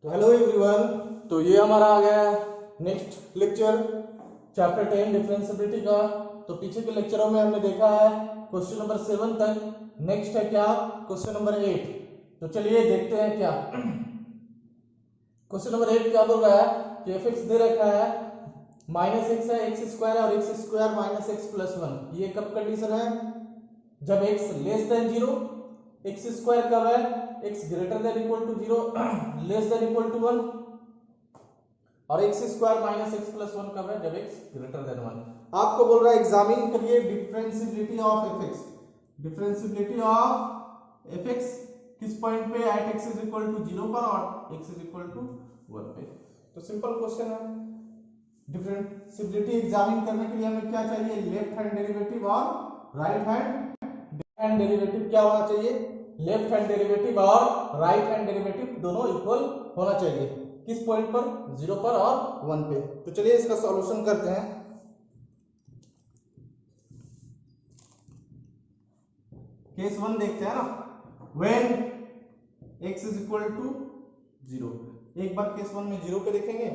तो hello everyone, तो ये हमारा आ गया नेक्स्ट लेक्चर चैप्टर 10 डिफरेंशिएबिलिटी का। तो पीछे के लेक्चरों में हमने देखा है क्वेश्चन नंबर 7 तक। नेक्स्ट है क्या, क्वेश्चन नंबर 8। तो चलिए देखते हैं क्या क्वेश्चन नंबर 8 क्या बोल रहा है कि एफ एक्स दे रखा है माइनस एक्स है, एक्स स्क्वायर है और x square minus x plus 1। ये कब कंडीशन है? जब x less than zero. X square कब है? X greater than equal to zero, less than equal to 1। और x square minus x plus 1 कब है? जब एक्स ग्रेटर देन 1। आपको बोल रहा है एग्जामिन करिए differentiability of f x. Differentiability of f x किस पॉइंट पे? At x is equal to 0 पर और एक्स इज इक्वल टू 1 पे। तो सिंपल क्वेश्चन है। डिफरेंशिएबिलिटी एग्जामिन करने के लिए हमें क्या चाहिए? लेफ्ट हैंड डेरिवेटिव और राइट हैंड डेरिवेटिव क्या होना चाहिए? लेफ्ट हैंड डेरिवेटिव और राइट हैंड डेरिवेटिव दोनों इक्वल होना चाहिए। किस पॉइंट पर? 0 पर और 1 पे। तो चलिए इसका सॉल्यूशन करते हैं। केस 1 देखते हैं ना। When x is equal to 0। एक बार केस 1 में 0 पे देखेंगे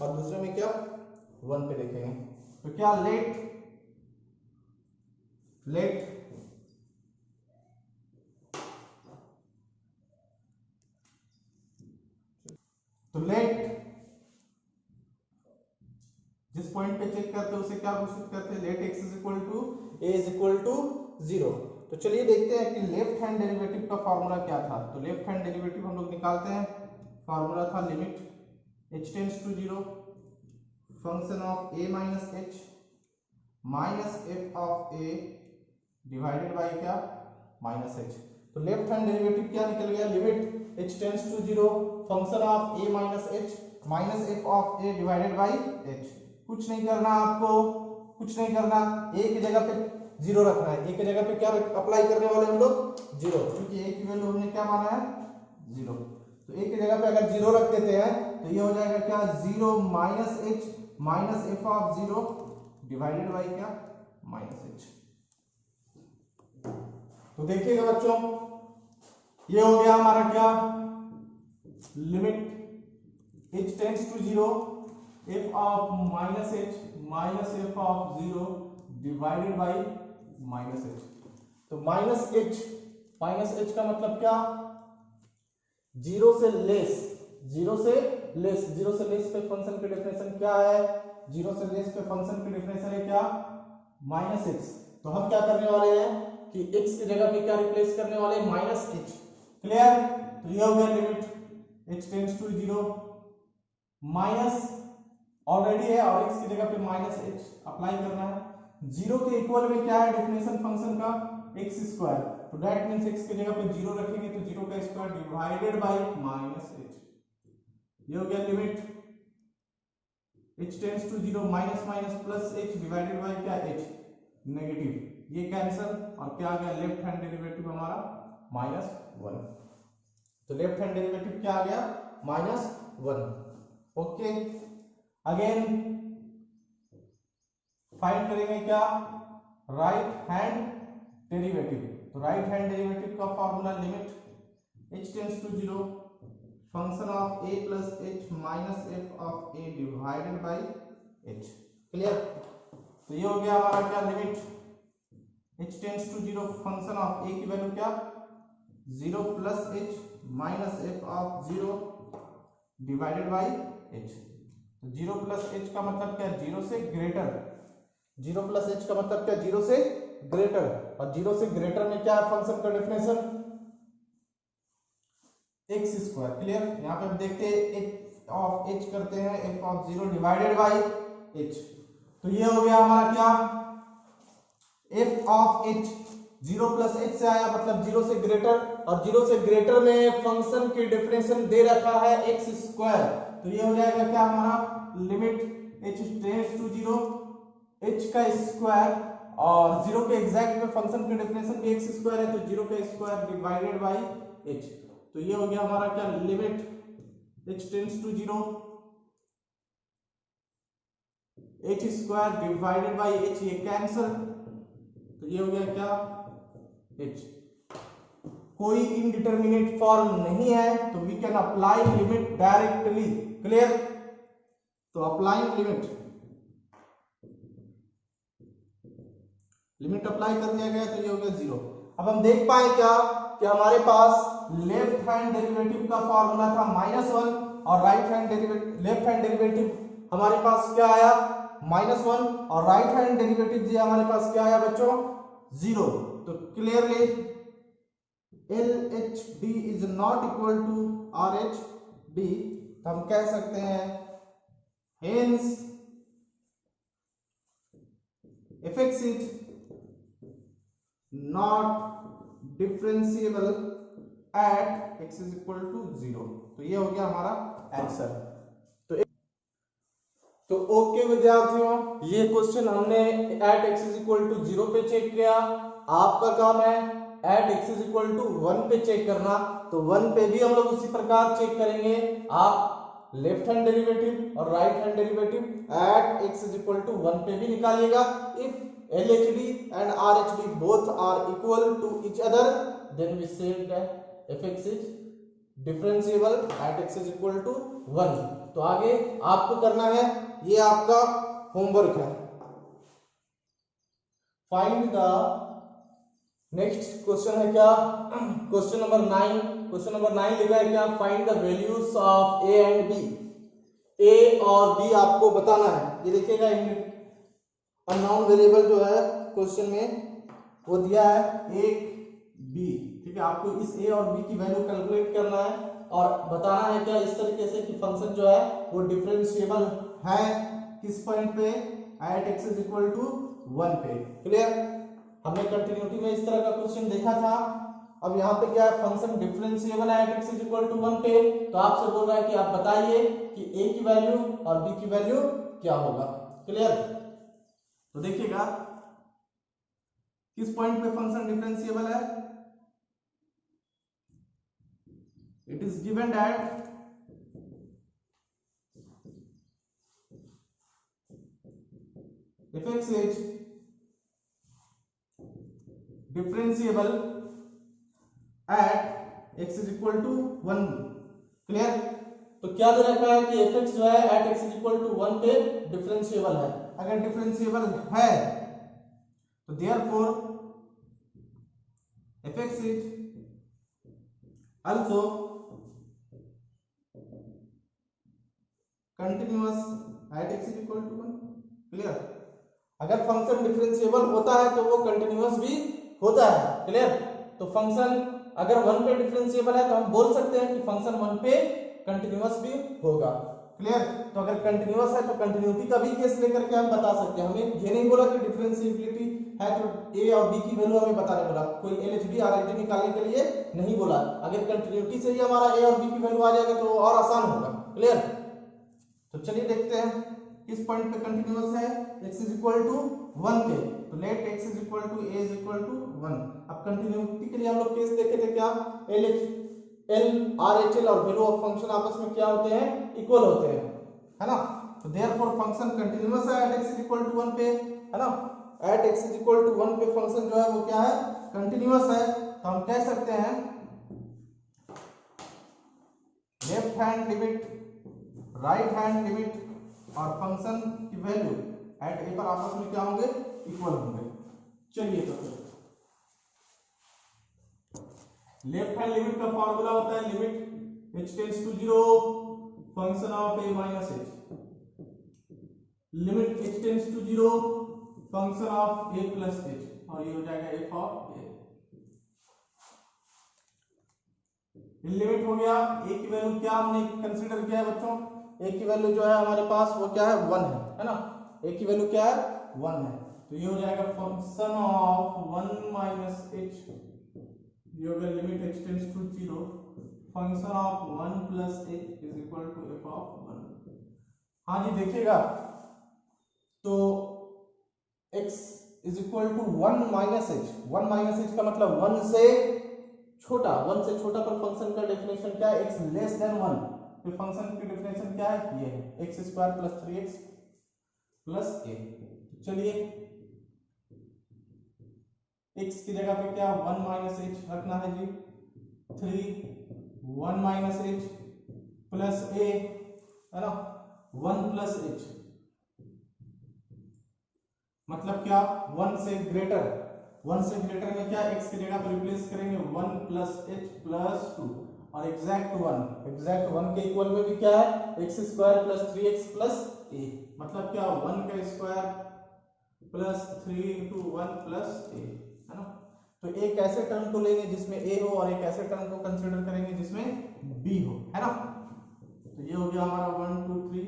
और दूसरे में क्या 1 पे देखेंगे। तो क्या लेट जिस पॉइंट पे चेक करते हैं उसे क्या घोषित करते हैं? Let x is equal to a is equal to 0। तो चलिए देखते हैं कि लेफ्ट हैंड डेरिवेटिव का फॉर्मूला क्या था। तो लेफ्ट हैंड डेरिवेटिव हम लोग निकालते हैं। फॉर्मूला था limit h tends to 0 function of a minus h minus f of a divided by क्या? Minus h। तो लेफ्ट हैंड डेरिवेटिव क्या निकल गया? Limit h tends to 0 function of a minus h minus f of a divided by h। कुछ नहीं करना आपको, कुछ नहीं करना। a की जगह पे 0 रखना है। a की जगह पे क्या अप्लाई करने वाले हम लोग? 0, क्योंकि a की वैल्यू हमने क्या माना है? 0। तो a की जगह पे अगर 0 रख देते हैं तो ये हो जाएगा क्या? 0 minus h minus f of 0 divided by क्या? Minus h। तो देखिएगा बच्चों, ये हो गया हमारा क्या? Limit h tends to 0 f of minus h minus f of 0 divided by minus h। तो माइनस h का मतलब क्या? 0 से लेस। 0 से लेस पे फंक्शन की डेफिनेशन क्या है? 0 से लेस पे फंक्शन की डेफिनेशन है क्या? Minus x। तो हम क्या करने वाले हैं कि x की जगह पे क्या रिप्लेस करने वाले हैं? Minus h। क्लियर? तो ये हो गया limit h tends to 0 minus already है और x की जगह पे माइनस h अप्लाई करना है। 0 के इक्वल में क्या है डेफिनेशन फंक्शन का? x square. तो दैट मींस x की जगह पे 0 रखेंगे तो 0 का square divided by minus h। ये हो गया limit h tends to 0 minus minus plus h divided by क्या? h negative. ये कैंसिल और क्या आ गया? लेफ्ट हैंड डेरिवेटिव हमारा माइनस 1। तो लेफ्ट हैंड डेरिवेटिव क्या आ गया? माइनस 1। ओके, अगेन फाइंड करेंगे क्या? Right hand derivative. तो राइट हैंड डेरिवेटिव का formula limit h tends to 0 function of a plus h minus f of a divided by h। Clear? तो ये हो गया हमारा क्या? Limit h tends to 0 function of a की value क्या? 0 plus h minus f of 0 divided by h। तो 0 plus h का मतलब क्या? 0 से ग्रेटर। 0 प्लस h का मतलब क्या? 0 से ग्रेटर। और 0 से ग्रेटर में क्या है फंक्शन का डेफिनेशन? x square. क्लियर? यहां पे हम देखते हैं f ऑफ h करते हैं f of 0 divided by h। तो ये हो गया हमारा क्या? f of h 0 plus h से आया मतलब 0 से ग्रेटर, और 0 से ग्रेटर में फंक्शन की डेफिनेशन दे रखा है x स्क्वायर। तो ये हो जाएगा क्या हमारा? Limit h tends to 0 h का स्क्वायर और 0 के एग्जैक्ट में फंक्शन की डेफिनेशन भी x स्क्वायर है, तो 0 का स्क्वायर डिवाइडेड बाय h। तो ये हो गया हमारा क्या? Limit h tends to 0 h square divided by h। ये कैंसिल, तो ये हो गया क्या? h। कोई इनडिटर्मिनेट फॉर्म नहीं है तो we can apply limit directly. Clear? तो अप्लाइंग लिमिट अप्लाई कर दिया गया तो ये हो गया 0। अब हम देख पाए क्या कि हमारे पास लेफ्ट हैंड डेरिवेटिव का फॉर्मूला था -1 और लेफ्ट हैंड डेरिवेटिव हमारे पास क्या आया -1 और राइट हैंड डेरिवेटिव दिया हमारे पास क्या आया बच्चों 0। तो clearly LHD is not equal to RHD, तो हम कह सकते हैं hence fx is not differentiable at x is equal to 0। तो ये हो गया हमारा आंसर। तो ओके विद्यार्थियों, ये क्वेश्चन हमने at x is equal to 0 पे चेक किया। आपका काम है at x is equal to 1 पे चेक करना। तो 1 पे भी हम लोग उसी प्रकार चेक करेंगे। आप लेफ्ट हैंड डेरिवेटिव और right hand derivative at x is equal to 1 पे भी निकालिएगा। If LHD and RHD both are equal to each other, then we say that fx is differentiable at x is equal to 1। तो आगे आपको करना है, ये आपका होमवर्क है। फाइंड द नेक्स्ट क्वेश्चन है क्या, क्वेश्चन नंबर 9। क्वेश्चन नंबर 9 लिखा है क्या, find the values of a and b। a और b आपको बताना है। ये देखिएगा अननोन वेरिएबल जो है क्वेश्चन में वो दिया है a b। ठीक है, आपको इस a और b की वैल्यू कैलकुलेट करना है और बताना है क्या इस तरीके से कि फंक्शन जो है वो डिफरेंशिएबल है किस पॉइंट पे, at x is equal to 1 पे। क्लियर? हमने कंटिन्यूटी में इस तरह का क्वेश्चन देखा था। अब यहाँ पे क्या है, फंक्शन डिफरेंशिएबल है at x is equal to 1 पे। तो आपसे बोल रहा है कि आप बताइए कि a की वैल्यू और b की वैल्यू क्या होगा। क्लियर? तो देखिएगा किस पॉइंट पे फंक्शन डिफरेंशिएबल है, it is given that fx is differentiable at x is equal to 1। Clear? तो क्या दे रखा है कि fx जो है at x is equal to 1 पे डिफरेंशिएबल है। अगर डिफरेंशिएबल है तो therefore fx is also continuous at x is equal to 1। Clear? अगर फंक्शन डिफरेंशिएबल होता है तो वो कंटिन्यूअस भी होता है। क्लियर? तो फंक्शन अगर 1 पे डिफरेंशिएबल है तो हम बोल सकते हैं कि फंक्शन 1 पे कंटिन्यूअस भी होगा। क्लियर? तो अगर कंटिन्यूअस है तो कंटिन्यूटी का भी केस लेकर के हम बता सकते हैं। हमें ये नहीं बोला कि डिफरेंशिएबिलिटी है तो a और b की वैल्यू हमें बताने बोला, कोई LHD RHD निकालने के लिए नहीं बोला। अगर कंटिन्यूटी से ही हमारा a और b की वैल्यू आ जाएगा तो और आसान होगा। क्लियर? तो चलिए देखते हैं किस पॉइंट पे कंटिन्यूअस है, x इज इक्वल टू 1 पे। तो let x is equal to a is equal to 1। अब कंटिन्यूटी के लिए हम लोग केस देखे थे क्या, L RHL और वैल्यू ऑफ फंक्शन आपस में क्या होते हैं, इक्वल होते हैं, है ना। तो देयरफॉर फंक्शन कंटिन्यूअस है at x is equal to 1 पे, है ना। At x is equal to 1 पे फंक्शन जो है वो क्या है, कंटिन्यूअस है। तो हम कह सकते हैं left hand limit, right hand limit और फंक्शन की वैल्यू एट a पर आपस में क्या होंगे, इक्वल होंगे। चलिए तो फिर लेफ्ट हैंड लिमिट का फॉर्मूला होता है limit h tends to 0 function of a minus h, limit h tends to 0 function of a plus h, और ये हो जाएगा f ऑफ a। लिमिट हो गया, a की वैल्यू क्या हमने कंसीडर किया है बच्चों, a की वैल्यू जो है हमारे पास वो क्या है, 1 है ना। a की वैल्यू क्या है, 1 है। तो ये हो जाएगा फंक्शन ऑफ 1 माइनस h, ये होगा limit h tends to 0 function of 1 plus h is equal to f of 1। हाँ जी देखिएगा, तो x is equal to 1 minus h, 1 minus h का मतलब 1 से छोटा, 1 से छोटा पर फंक्शन का डेफिनेशन क्या है, x लेस देन 1। तो फंक्शन की डेफिनेशन क्या है, ये है x square plus 3x plus a। चलिए x की जगह पे क्या 1 माइनस h रखना है जी, 3 1 माइनस एच प्लस ए, है ना, 1 प्लस एच, मतलब क्या 1 से ग्रेटर, 1 से ग्रेटर में क्या x की जगह पर रिप्लेस करेंगे 1 प्लस एच प्लस 2, और एग्जैक्ट 1 के इक्वल में भी क्या है x square plus 3x plus a, मतलब क्या 1 का square plus 3 into 1 plus a, है ना। तो एक ऐसे टर्म को लेंगे जिसमें a हो और एक ऐसे टर्म को कंसीडर करेंगे जिसमें b हो, है ना। तो ये हो गया हमारा 1 2 3,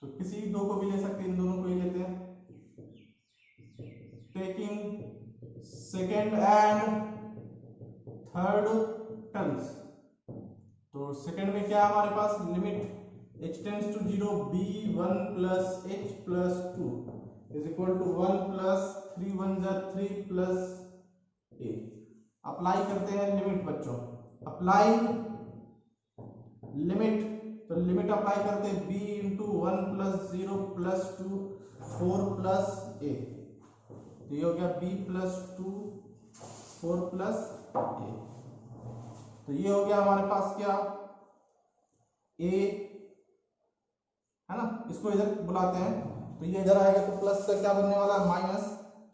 तो किसी दो को भी ले सकते हैं, इन दोनों को ही लेते हैं। Taking second and third terms, तो सेकेंड में क्या है हमारे पास limit h tends to 0 b1 plus h plus 2 is equal to 1 plus 3 1 जा 3 प्लस a। अप्लाई करते हैं लिमिट बच्चों, अप्लाई लिमिट, तो लिमिट अप्लाई करते हैं b into 1 plus 0 plus 2 4 plus a, तो ये हो गया b प्लस 2 4 प्लस a, तो ये हो गया हमारे पास क्या a, है ना। इसको इधर बुलाते हैं, तो ये इधर आएगा तो प्लस से क्या बनने वाला है माइनस,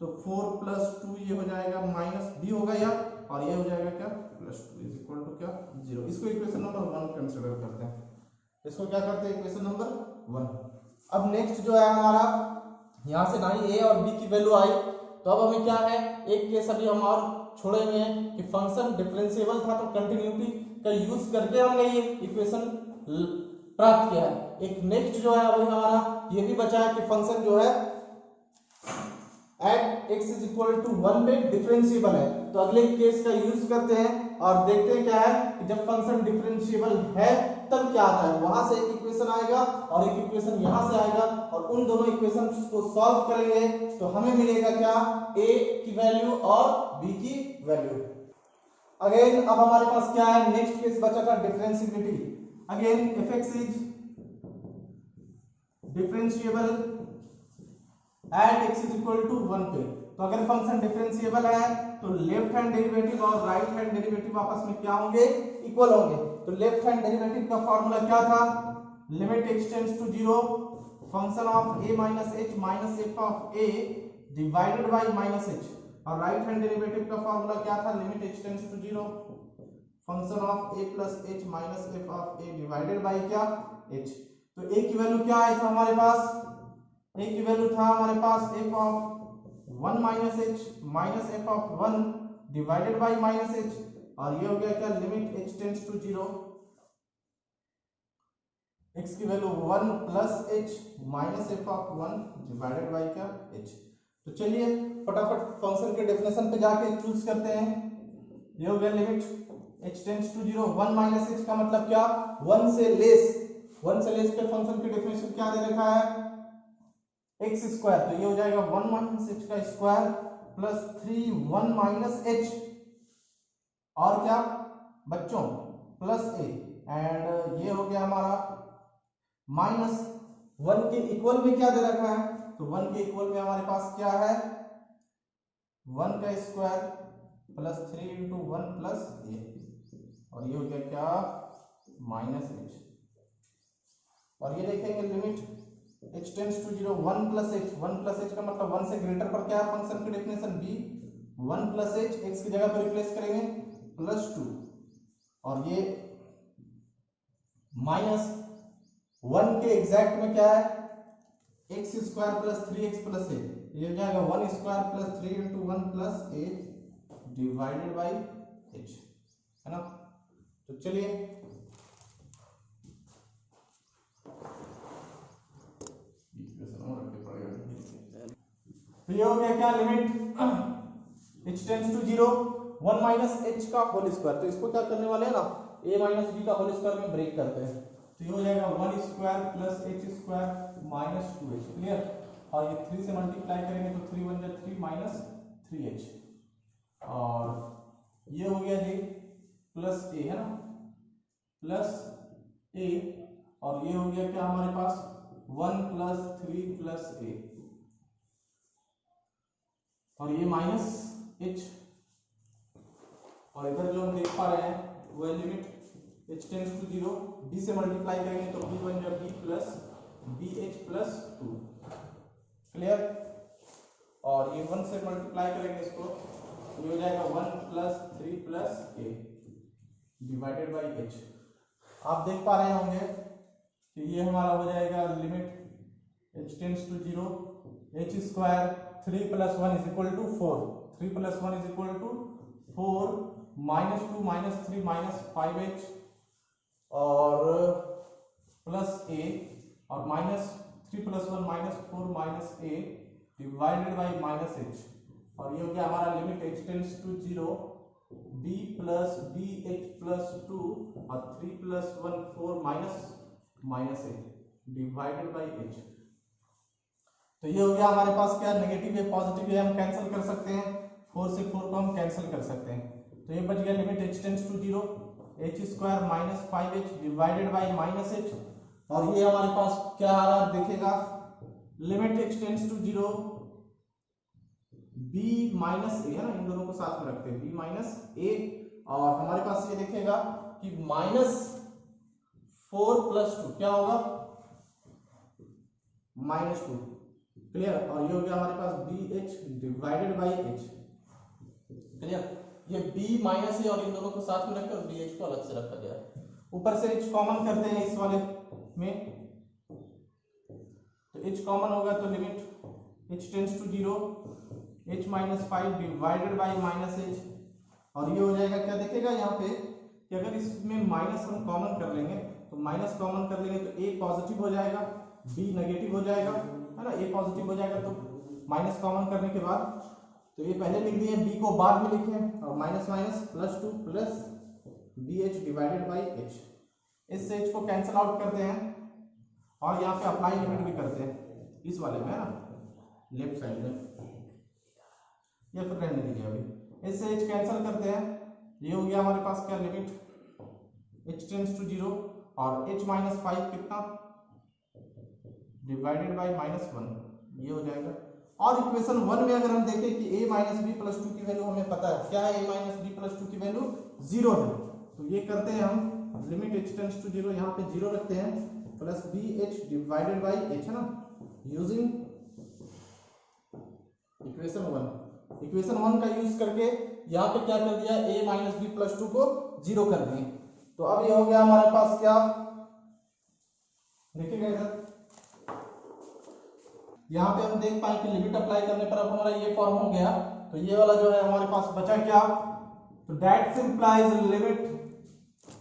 तो 4 प्लस 2 ये हो जाएगा माइनस b होगा यार, और ये हो जाएगा क्या प्लस 2 इज इक्वल टू क्या 0। इसको इक्वेशन नंबर 1 कंसीडर करते हैं, इसको क्या करते हैं इक्वेशन नंबर 1। अब नेक्स्ट जो है हमारा यहाँ से ना ही a और b की वैल्यू आई, तो अब हमें क्या है एक केस अभी हम और छोड़े हुए हैं कि फंक्शन डिफरेंशिएबल था, तो कंटिन्यूटी का यूज करके हमने ये इक्वेशन प्राप्त किया है। एक नेक्स्ट जो है अभी हमारा ये भी बचा है कि फंक्शन जो है at x is equal to 1 में डिफरेंशिएबल है, तो अगले केस का यूज करते हैं और देखते हैं क्या है कि जब फंक्शन डिफरेंशिएबल है तब क्या आता है। वहां से एक इक्वेशन आएगा और एक इक्वेशन यहां से आएगा, और उन दोनों इक्वेशंस को सॉल्व करेंगे तो हमें मिलेगा क्या a की वैल्यू और b की वैल्यू। अगेन अब हमारे पास क्या है नेक्स्ट केस बचा था differentiability. Again fx is differentiable at x is equal to 1 पे, तो अगर फंक्शन डिफरेंशिएबल है तो लेफ्ट हैंड डेरिवेटिव और राइट हैंड डेरिवेटिव आपस में क्या होंगे इक्वल होंगे। तो लेफ्ट हैंड डेरिवेटिव का फार्मूला क्या था limit x tends to 0 function of a minus h minus f of a divided by minus h, और राइट हैंड डेरिवेटिव का फार्मूला क्या था limit h tends to 0 function of a plus h minus f of a divided by क्या h। तो a की value क्या है था हमारे पास, a की वैल्यू था हमारे पास f of 1 minus h minus f of 1 divided by minus h, और ये हो गया क्या limit h tends to 0 x की value 1 plus h minus f of 1 divided by क्या h। तो चलिए फटाफट फंक्शन के डेफिनेशन पे जाके चूज करते हैं। ये हो गया limit h tends to 0 1 minus h का मतलब क्या 1 से लेस पे फंक्शन की डेफिनेशन क्या दे रखा है x स्क्वायर, तो ये हो जाएगा 1 माइनस h का स्क्वायर प्लस 3 1 माइनस h और क्या बच्चों प्लस a, एंड ये हो गया हमारा माइनस 1 के इक्वल में क्या दे रखा है, तो 1 के इक्वल में हमारे पास क्या है 1 का square plus 3 into 1 plus a, और ये हो गया क्या माइनस h, और ये देखेंगे limit h tends to 0 1 plus h का मतलब 1 से ग्रेटर पर क्या है फंक्शन की definition b 1 plus h x की जगह पर रिप्लेस करेंगे प्लस 2, और ये माइनस 1 के एग्जैक्ट में क्या है x square plus 3x plus a, ये हो जाएगा 1 square plus 3 into 1 plus a divided by h, है ना। तो चलिए तो ये हो गया क्या limit h tends to 0 1 minus h का होल स्क्वायर, तो इसको क्या करने वाले हैं ना a माइनस b का होल स्क्वायर में ब्रेक करते हैं, तो ये हो जाएगा 1 square plus h square minus 2h, clear. और ये 3 से मल्टीप्लाई करेंगे तो 3 1 जा 3 माइनस 3h, और ये हो गया जी प्लस a, है ना प्लस a, और ये हो गया क्या हमारे पास 1 प्लस 3 प्लस a, और ये माइनस h, और इधर जो हम देख पा रहे हैं वो है limit h tends to 0, b से मल्टीप्लाई करेंगे तो b बन जाएगा b plus bh plus 2। Clear? और ये 1 से मल्टीप्लाई करेंगे इसको, ये हो जाएगा 1 plus 3 plus a divided by h। आप देख पा रहे होंगे कि ये हमारा हो जाएगा limit h tends to 0, h square 3 plus 1 is equal to 4, 3 plus 1 is equal to 4, minus 2 minus 3 minus 5h और प्लस a, और minus 3 plus 1 minus 4 minus a divided by minus h। और ये हो गया हमारा limit h tends to 0, b plus bh plus 2 और 3 plus 1 4 minus a divided by h। तो ये हो गया हमारे पास क्या, नेगेटिव है पॉजिटिव है हम कैंसिल कर सकते हैं, 4 से 4 को हम कैंसिल कर सकते हैं। तो ये बच गया limit h tends to 0, h square minus 5h divided by minus h। और ये हमारे पास क्या आ रहा है देखिएगा, limit h tends to 0, b minus a है ना, इन दोनों को साथ में रखते हैं b माइनस a, और हमारे पास ये देखिएगा कि माइनस 4 प्लस 2 क्या होगा, माइनस 2। क्लियर? और ये हो गया हमारे पास bh divided by h। Clear? ये b माइनस है और इन दोनों को साथ में रखकर bh को अलग से रखा गया है। ऊपर से h कॉमन करते हैं इस वाले में, तो h कॉमन होगा तो limit h tends to 0, h minus 5 divided by minus h। और ये हो जाएगा क्या देखिएगा यहाँ पे कि अगर इसमें माइनस हम कॉमन कर लेंगे तो माइनस कॉमन कर लेंगे तो a पॉजिटिव हो जाएगा, b नेगेटिव हो जाएगा, है ना, a पॉजिटिव हो जाएगा तो माइनस कॉमन करने के बाद, तो ये पहले लिख दिए, b को बाद में लिखे, और minus minus plus 2 plus bh divided by h। इससे h को कैंसिल आउट करते हैं और यहाँ पे अप्लाई लिमिट भी करते हैं इस वाले में, है ना, लेफ्ट साइड में, या फिर रहने दीजिए अभी। इससे h कैंसिल करते हैं, ये हो गया हमारे पास क्या, लिमिट h टेंड्स टू 0 और h माइनस 5 कितना डिवाइडेड बाई माइनस 1, ये हो जाएगा। और इक्वेशन 1 में अगर हम देखें कि a माइनस बी प्लस 2 की वैल्यू हमें पता है क्या है, a माइनस बी प्लस 2 की वैल्यू 0 है, तो ये करते हैं हम लिमिट h टेंड्स टू 0, यहाँ पे 0 रखते हैं, plus bh divided by h, है ना, यूजिंग इक्वेशन 1। इक्वेशन 1 का यूज करके यहाँ पे क्या कर दिया, a माइनस बी प्लस 2 को 0 कर दिए। तो अब ये हो गया हमारे पास क्या, देखिएगा इधर, यहाँ पे हम देख पाए कि लिमिट अप्लाई करने पर अब हमारा ये फॉर्म हो गया। तो ये वाला जो है हमारे पास बचा क्या, तो that implies limit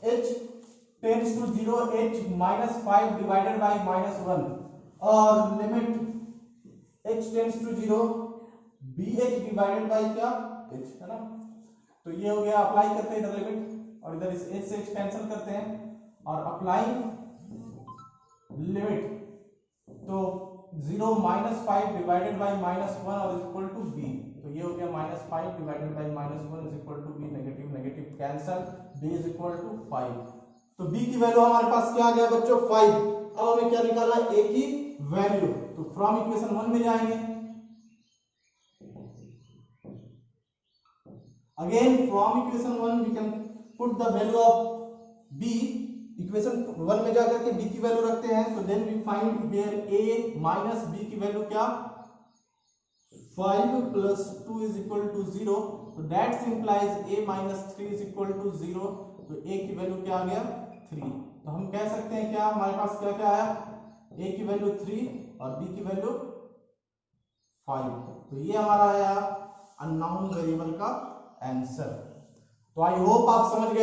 h tends to 0, h minus 5 divided by minus 1, और limit h tends to 0, bh divided by क्या, h, है ना। तो ये हो गया, अप्लाई करते हैं इधर लिमिट और इधर इस h से h कैंसिल करते हैं और अप्लाई लिमिट, तो 0 माइनस 5 डिवाइडेड बाई माइनस 1 और इज इक्वल टू b। तो ये हो गया minus 5 divided by minus 1 is equal to b, negative negative cancel, b is equal to 5। तो b की वैल्यू हमारे पास क्या आ गया बच्चों, 5। अब हमें क्या निकालना है, a की वैल्यू, तो फ्रॉम इक्वेशन 1 में जाएंगे, again from equation 1 we can put the value of b। इक्वेशन 1 में जाकर के b की वैल्यू रखते हैं, तो then we find here a minus b की वैल्यू क्या, 5 प्लस 2 इज इक्वल टू 0, तो that implies a minus 3 is equal to 0, तो a की वैल्यू क्या आ गया, 3। तो हम कह सकते हैं क्या, हमारे पास क्या क्या आया, a की वैल्यू 3 और b की वैल्यू 5। तो ये हमारा आया अननोन वेरिएबल का आंसर। तो आई होप आप समझ गए।